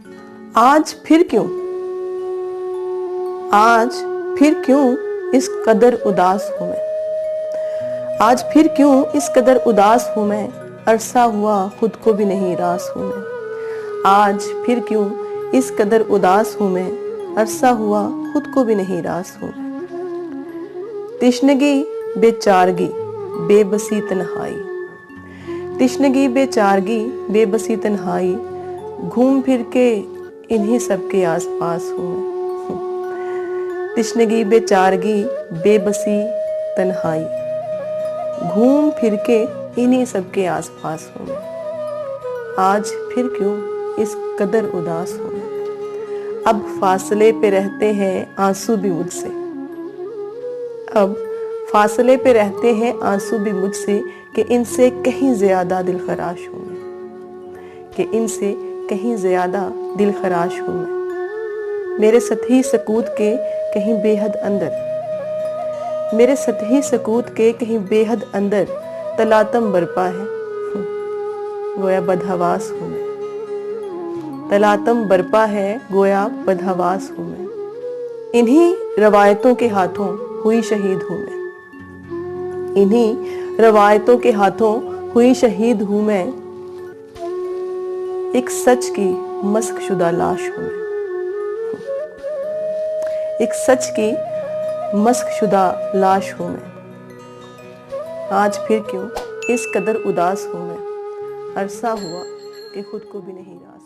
आज फिर क्यों, आज फिर क्यों इस कदर उदास हूँ मैं, आज फिर क्यों इस कदर उदास हूँ मैं, अरसा हुआ खुद को भी नहीं रास हूँ मैं। आज फिर क्यों इस कदर उदास हूँ मैं, अरसा हुआ खुद को भी नहीं रास हूँ मैं। तिश्नगी बेचारगी बेबसी तन्हाई, तिश्नगी बेचारगी बेबसी तन्हाई, घूम फिर के इन्हीं सबके आस पास हूँ मैं। तिश्नगी बेचारगी बेबसी तन्हाई, घूम फिर के इन्हीं सबके आस पास हूँ मैं। आज फिर क्यों इस कदर उदास हूँ मैं, अब फासले पे रहते हैं आंसू भी मुझसे, अब फासले पे रहते हैं आंसू भी मुझसे, कि इनसे कहीं ज्यादा दिलखराश हूँ मैं, कि इनसे कहीं ज्यादा दिलखराश हूँ मैं। मेरे सतही सकूत के कहीं बेहद अंदर, मेरे सतही सकूत के कहीं बेहद अंदर तलातम बरपा है, गोया बदहवास हूँ मैं। तलातम बरपा है गोया बदहवास हूँ मैं। इन्हीं रवायतों के हाथों हुई शहीद हूँ मैं, इन्हीं रवायतों के हाथों हुई शहीद हूँ मैं। एक सच की मस्क शुदा लाश हूँ मैं, एक सच की मस्क शुदा लाश हूँ मैं। आज फिर क्यों इस कदर उदास हूँ मैं, अरसा हुआ कि खुद को भी नहीं रास।